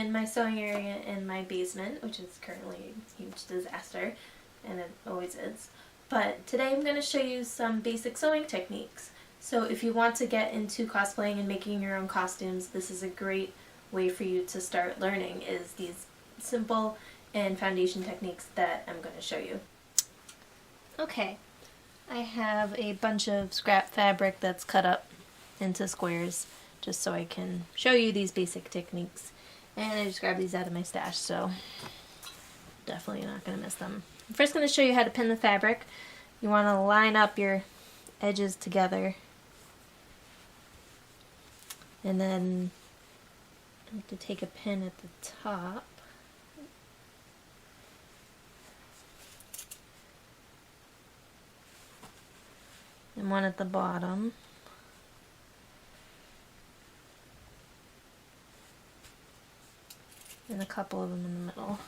in my sewing area in my basement, which is currently a huge disaster, and it always is. But today I'm going to show you some basic sewing techniques. So if you want to get into cosplaying and making your own costumes, this is a great way for you to start learning, is these simple and foundation techniques that I'm going to show you. Okay, I have a bunch of scrap fabric that's cut up into squares just so I can show you these basic techniques. And I just grabbed these out of my stash, so definitely not going to miss them. I'm first going to show you how to pin the fabric. You want to line up your edges together, and then I have to take a pin at the top. And one at the bottom. And a couple of them in the middle.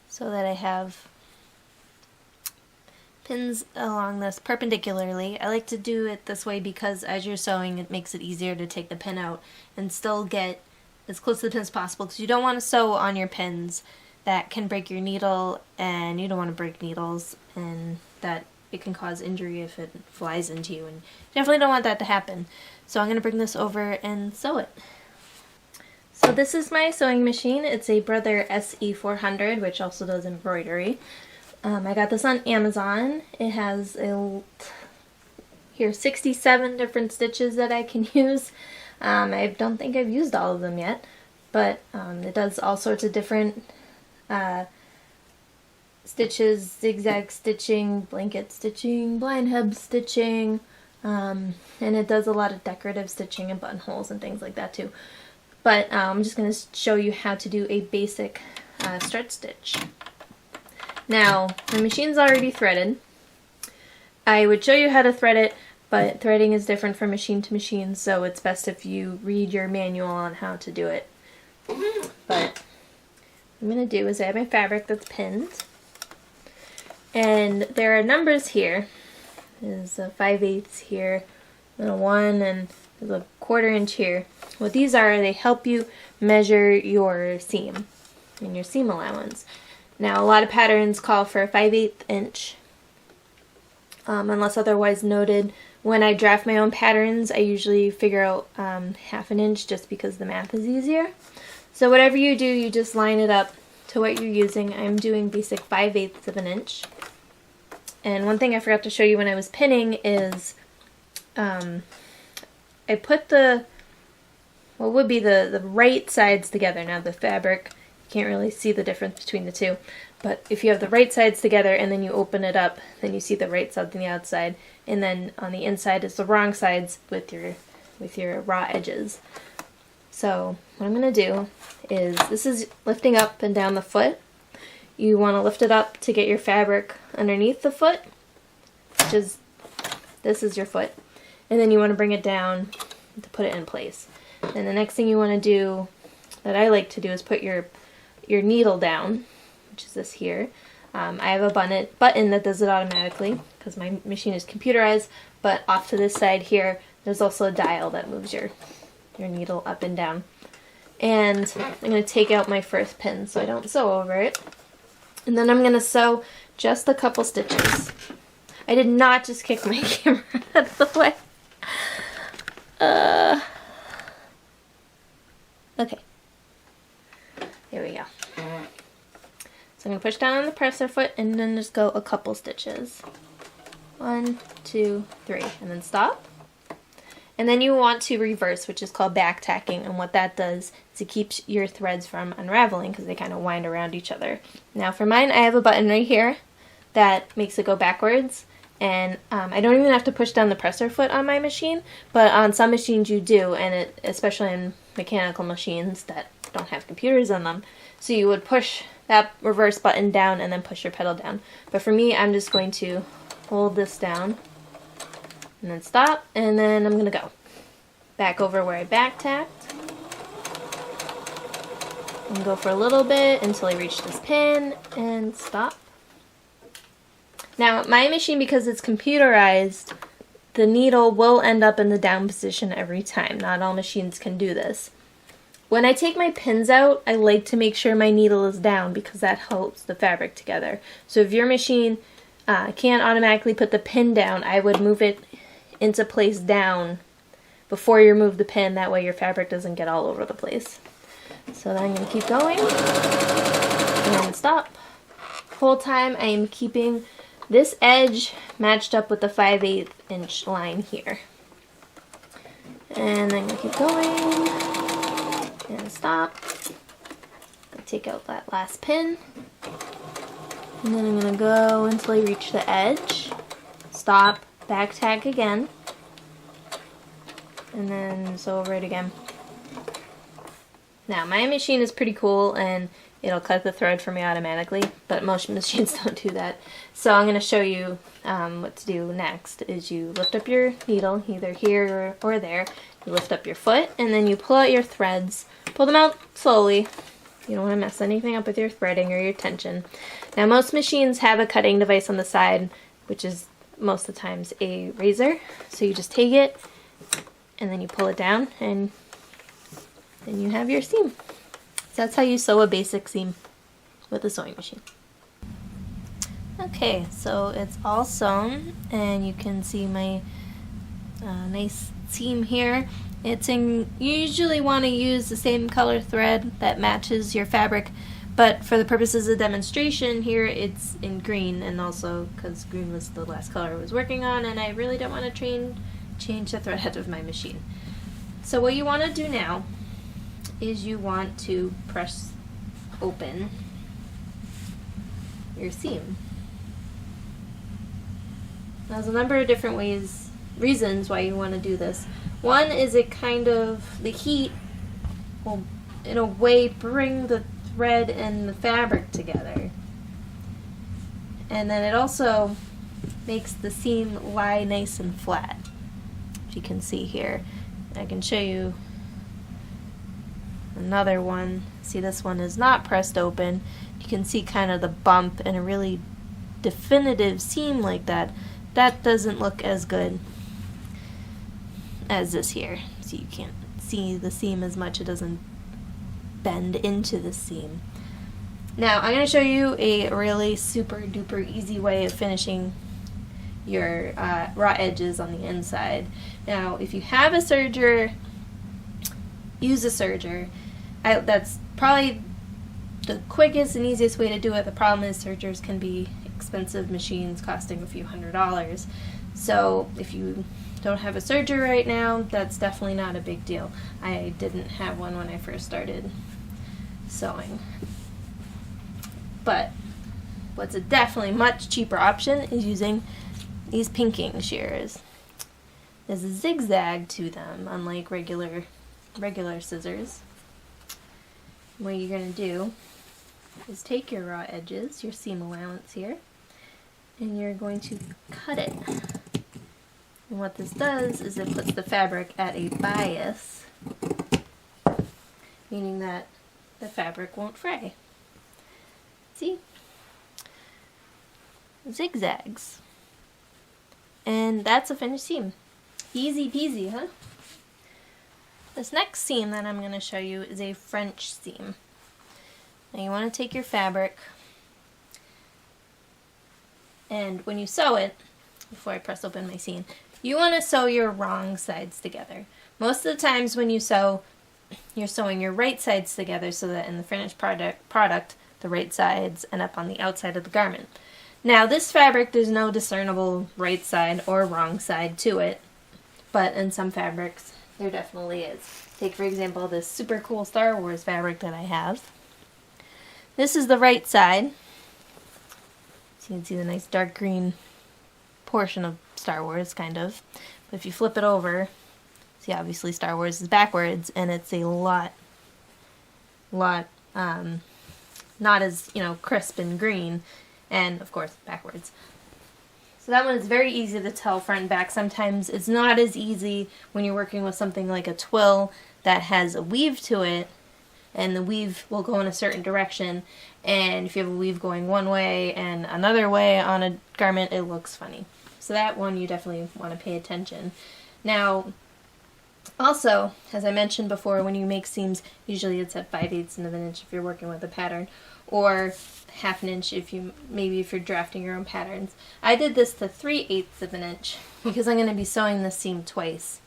So that I have pins along this perpendicularly. I like to do it this way because as you're sewing it makes it easier to take the pin out and still get as close to the pin as possible, because you don't want to sew on your pins. That can break your needle, and you don't want to break needles, and that it can cause injury if it flies into you, and you definitely don't want that to happen. So I'm going to bring this over and sew it. So this is my sewing machine. It's a Brother SE400, which also does embroidery. I got this on Amazon. It has here 67 different stitches that I can use. I don't think I've used all of them yet, but it does all sorts of different stitches, zigzag stitching, blanket stitching, blind hub stitching, and it does a lot of decorative stitching and buttonholes and things like that too. But I'm just going to show you how to do a basic stretch stitch. Now, the machine's already threaded. I would show you how to thread it, but threading is different from machine to machine, so it's best if you read your manual on how to do it. But what I'm going to do is I have my fabric that's pinned, and there are numbers here. There's a 5/8 here, and a 1, and there's a 1/4 inch here. What these are, they help you measure your seam and your seam allowance. Now, a lot of patterns call for a 5/8 inch, unless otherwise noted. When I draft my own patterns, I usually figure out 1/2 inch just because the math is easier. So whatever you do, you just line it up to what you're using. I'm doing basic 5/8 of an inch. And one thing I forgot to show you when I was pinning is I put what would be the right sides together. Now the fabric, you can't really see the difference between the two, but if you have the right sides together and then you open it up, then you see the right side on the outside, and then on the inside is the wrong sides with your raw edges. So what I'm going to do is, this is lifting up and down the foot. You want to lift it up to get your fabric underneath the foot, which is, this is your foot, and then you want to bring it down to put it in place. And the next thing you want to do, that I like to do, is put your needle down, which is this here. I have a button that does it automatically because my machine is computerized, but off to this side here there's also a dial that moves your needle up and down. And I'm going to take out my first pin so I don't sew over it. And then I'm going to sew just a couple stitches. I did not just kick my camera out of the way. Okay. There we go. So I'm going to push down on the presser foot and then just go a couple stitches. 1, 2, 3, and then stop. And then you want to reverse, which is called back tacking, and what that does is it keeps your threads from unraveling because they kind of wind around each other. Now for mine, I have a button right here that makes it go backwards, and I don't even have to push down the presser foot on my machine, but on some machines you do, and especially in mechanical machines that don't have computers in them, so you would push that reverse button down and then push your pedal down. But for me, I'm just going to hold this down and then stop, and then I'm going to go back over where I back tacked and go for a little bit until I reach this pin and stop. Now, my machine, because it's computerized, the needle will end up in the down position every time. Not all machines can do this. When I take my pins out, I like to make sure my needle is down because that holds the fabric together. So if your machine can't automatically put the pin down, I would move it into place down before you remove the pin. That way your fabric doesn't get all over the place. So then I'm going to keep going and stop. The whole time I am keeping this edge matched up with the 5/8 inch line here. And I'm going to keep going and stop. Take out that last pin. And then I'm going to go until I reach the edge. Stop, back tag again. And then sew over it again. Now, my machine is pretty cool and it'll cut the thread for me automatically, but most machines don't do that. So I'm going to show you what to do next. Is you lift up your needle, either here or there. You lift up your foot, and then you pull out your threads. Pull them out slowly. You don't want to mess anything up with your threading or your tension. Now, most machines have a cutting device on the side, which is most of the times a razor. So you just take it, and then you pull it down, and then you have your seam. So that's how you sew a basic seam with a sewing machine. Okay, so it's all sewn, and you can see my nice seam here. You usually want to use the same color thread that matches your fabric, but for the purposes of demonstration here it's in green, and also because green was the last color I was working on and I really don't want to change the thread head of my machine. So what you want to do now is you want to press open your seam. Now, there's a number of different reasons why you want to do this. One is the heat will in a way bring the thread and the fabric together. And then it also makes the seam lie nice and flat, which you can see here. I can show you another one. See, this one is not pressed open. You can see kind of the bump, and a really definitive seam like that doesn't look as good as this here. So you can't see the seam as much. It doesn't bend into the seam. Now I'm going to show you a really super duper easy way of finishing your raw edges on the inside. Now if you have a serger, use a serger. That's probably the quickest and easiest way to do it. The problem is sergers can be expensive machines costing a few $100s. So if you don't have a serger right now, that's definitely not a big deal. I didn't have one when I first started sewing. But what's a definitely much cheaper option is using these pinking shears. There's a zigzag to them, unlike regular scissors. What you're going to do is take your raw edges, your seam allowance here, and you're going to cut it. And what this does is it puts the fabric at a bias, meaning that the fabric won't fray. See? Zigzags. And that's a finished seam. Easy peasy, huh? This next seam that I'm going to show you is a French seam. Now you want to take your fabric, and when you sew it, before I press open my seam, you want to sew your wrong sides together. Most of the times when you sew, you're sewing your right sides together so that in the finished product, the right sides end up on the outside of the garment. Now this fabric, there's no discernible right side or wrong side to it, but in some fabrics there definitely is. Take for example this super cool Star Wars fabric that I have. This is the right side. So you can see the nice dark green portion of Star Wars, kind of. But if you flip it over, see obviously Star Wars is backwards, and it's a lot not as, crisp and green, and of course backwards. So that one is very easy to tell front and back. Sometimes it's not as easy when you're working with something like a twill that has a weave to it and the weave will go in a certain direction, and if you have a weave going one way and another way on a garment, it looks funny. So that one you definitely want to pay attention. Now, also, as I mentioned before, when you make seams, usually it's at 5/8 of an inch if you're working with a pattern, or 1/2 inch if you're drafting your own patterns. I did this to 3/8 of an inch because I'm going to be sewing this seam twice,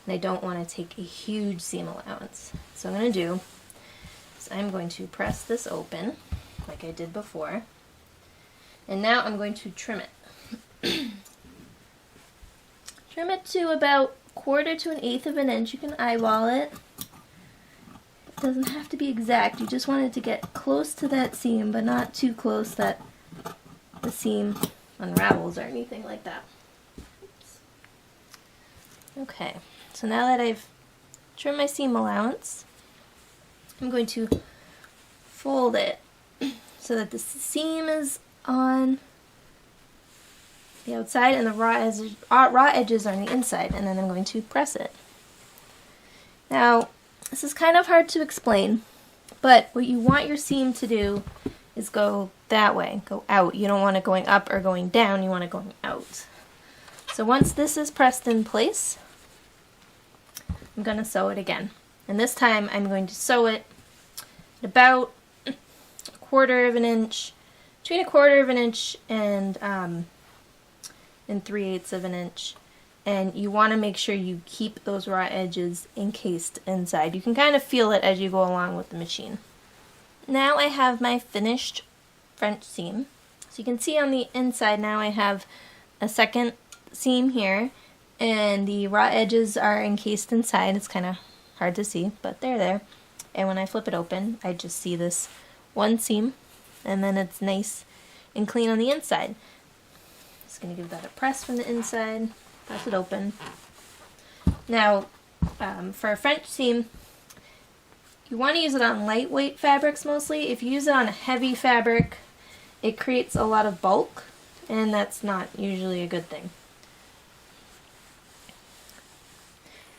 and I don't want to take a huge seam allowance. So what I'm going to do is I'm going to press this open like I did before, and now I'm going to trim it. Trim it to about 1/4 to 1/8 of an inch. You can eyeball it. It doesn't have to be exact. You just want it to get close to that seam, but not too close that the seam unravels or anything like that. Oops. Okay, so now that I've trimmed my seam allowance, I'm going to fold it so that the seam is on the outside and the raw edges are on the inside, and then I'm going to press it. Now, this is kind of hard to explain, but what you want your seam to do is go that way, go out. You don't want it going up or going down, you want it going out. So once this is pressed in place, I'm going to sew it again. And this time I'm going to sew it at about 1/4 of an inch, between 1/4 of an inch and 3/8 of an inch, and you want to make sure you keep those raw edges encased inside. You can kind of feel it as you go along with the machine. Now I have my finished French seam. So you can see on the inside now I have a second seam here, and the raw edges are encased inside. It's kind of hard to see, but they're there. And when I flip it open, I just see this one seam, and then it's nice and clean on the inside. Just going to give that a press from the inside, press it open. Now, for a French seam, you want to use it on lightweight fabrics mostly. If you use it on a heavy fabric, it creates a lot of bulk, and that's not usually a good thing.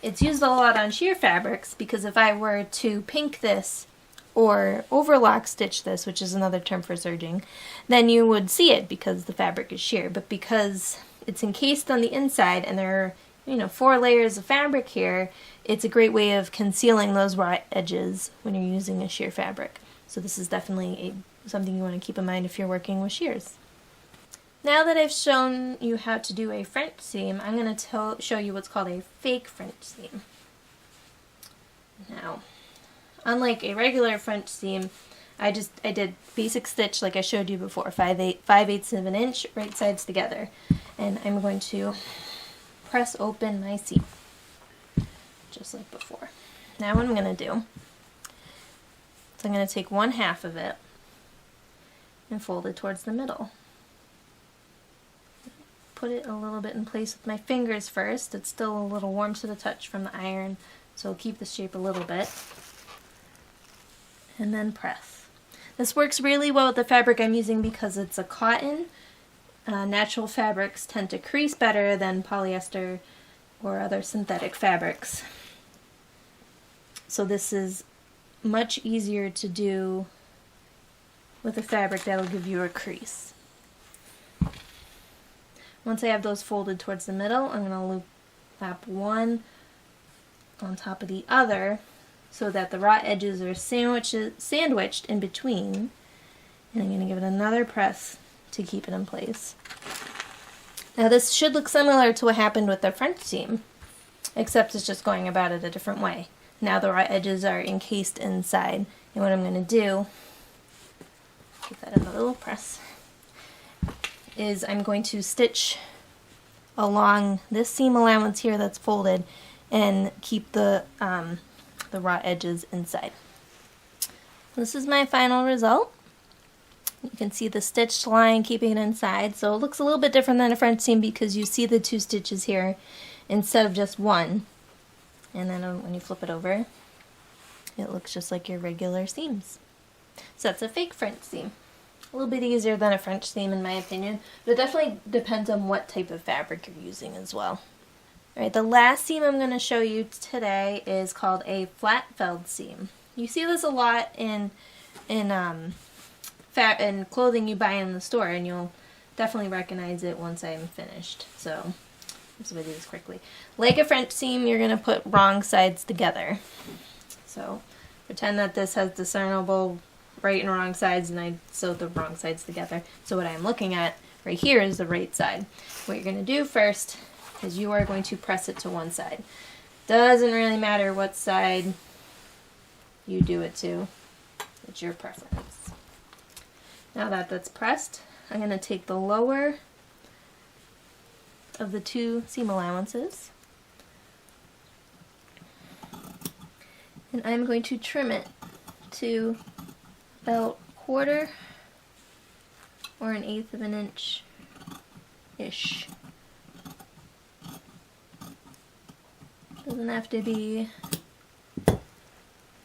It's used a lot on sheer fabrics because if I were to pink this or overlock stitch this, which is another term for serging, then you would see it because the fabric is sheer. But because it's encased on the inside and there are 4 layers of fabric here, it's a great way of concealing those raw edges when you're using a sheer fabric. So this is definitely something you want to keep in mind if you're working with shears. Now that I've shown you how to do a French seam, I'm going to show you what's called a fake French seam. Now, unlike a regular French seam, I did basic stitch like I showed you before, 5/8 of an inch, right sides together. And I'm going to press open my seam, just like before. Now what I'm going to do is I'm going to take 1/2 of it and fold it towards the middle. Put it a little bit in place with my fingers first. It's still a little warm to the touch from the iron, so I'll keep the shape a little bit. And then press. This works really well with the fabric I'm using because it's a cotton. Natural fabrics tend to crease better than polyester or other synthetic fabrics. So this is much easier to do with a fabric that'll give you a crease. Once I have those folded towards the middle, I'm going to lap one on top of the other so that the raw edges are sandwiched in between. And I'm going to give it another press to keep it in place. Now this should look similar to what happened with the French seam, except it's just going about it a different way. Now the raw edges are encased inside, and what I'm going to do, give that another little press, is I'm going to stitch along this seam allowance here that's folded and keep the raw edges inside. This is my final result. You can see the stitched line keeping it inside, so it looks a little bit different than a French seam because you see the 2 stitches here instead of just one. And then when you flip it over, it looks just like your regular seams. So that's a fake French seam. A little bit easier than a French seam in my opinion, but it definitely depends on what type of fabric you're using as well. Alright, the last seam I'm going to show you today is called a flat felled seam. you see this a lot in clothing you buy in the store, and you'll definitely recognize it once I'm finished. So let's do this quickly. Like a French seam, you're going to put wrong sides together. So pretend that this has discernible right and wrong sides, and I sewed the wrong sides together. So what I'm looking at right here is the right side. What you're going to do first is you are going to press it to one side. Doesn't really matter what side you do it to. It's your preference. Now that that's pressed, I'm going to take the lower of the two seam allowances, and I'm going to trim it to about 1/4 or 1/8 of an inch-ish. Doesn't have to be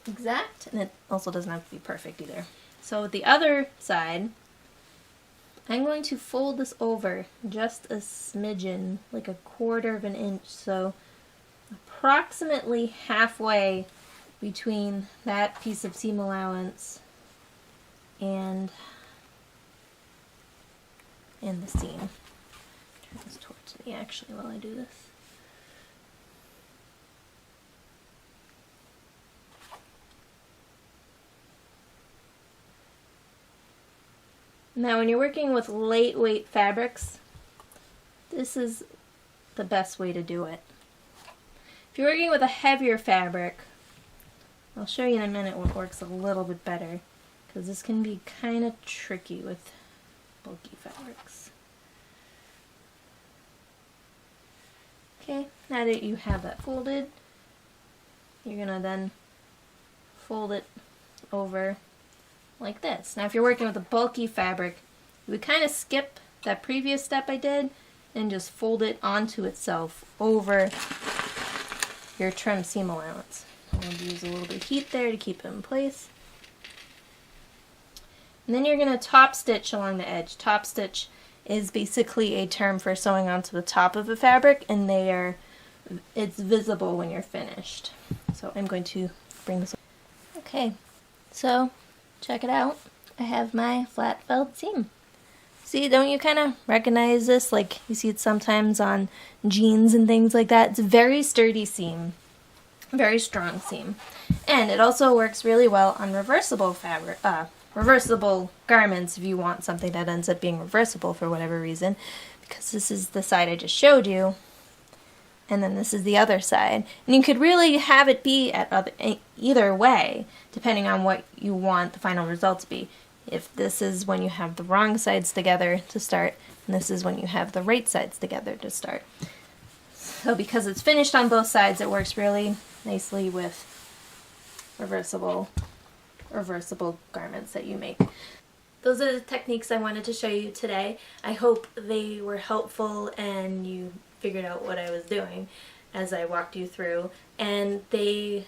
exact, and it also doesn't have to be perfect either. So with the other side, I'm going to fold this over just a smidgen, like 1/4 of an inch, so approximately halfway between that piece of seam allowance and the seam. Turn this towards me actually while I do this. Now when you're working with lightweight fabrics, this is the best way to do it. If you're working with a heavier fabric, I'll show you in a minute what works a little bit better, because this can be kind of tricky with bulky fabrics. Okay, now that you have that folded, you're going to then fold it over like this. Now if you're working with a bulky fabric, you would kind of skip that previous step I did and just fold it onto itself over your trim seam allowance. I'm going to use a little bit of heat there to keep it in place. And then you're going to top stitch along the edge. Top stitch is basically a term for sewing onto the top of a fabric, and it's visible when you're finished. So I'm going to bring this over. Okay, so check it out. I have my flat felled seam. See, don't you kind of recognize this? Like you see it sometimes on jeans and things like that. It's a very sturdy seam, very strong seam, and it also works really well on reversible fabric, reversible garments if you want something that ends up being reversible for whatever reason, because this is the side I just showed you, and then this is the other side. And you could really have it be at either way, depending on what you want the final result to be. If this is when you have the wrong sides together to start, and this is when you have the right sides together to start. So because it's finished on both sides, it works really nicely with reversible garments that you make. Those are the techniques I wanted to show you today. I hope they were helpful and you figured out what I was doing as I walked you through, and they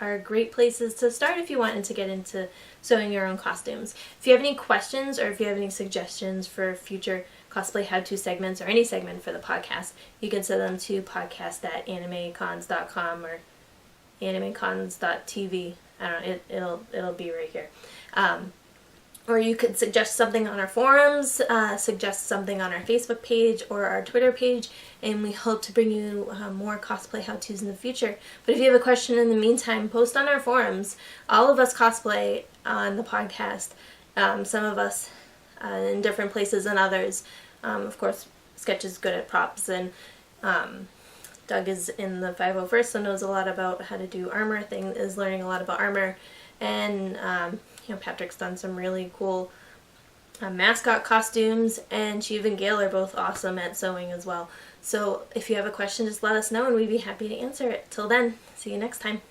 are great places to start if you wanted to get into sewing your own costumes. If you have any questions or if you have any suggestions for future cosplay how-to segments or any segment for the podcast, you can send them to podcast@animecons.com or animecons.tv. I don't know, it'll be right here. Or you could suggest something on our forums, suggest something on our Facebook page or our Twitter page, and we hope to bring you more cosplay how-tos in the future. But if you have a question in the meantime, post on our forums. All of us cosplay on the podcast, some of us in different places than others. Of course, Sketch is good at props, and Doug is in the 501st, so knows a lot about how to do armor, is learning a lot about armor, and Patrick's done some really cool mascot costumes, and Shiv and Gail are both awesome at sewing as well. So if you have a question, just let us know and we'd be happy to answer it. Till then, see you next time.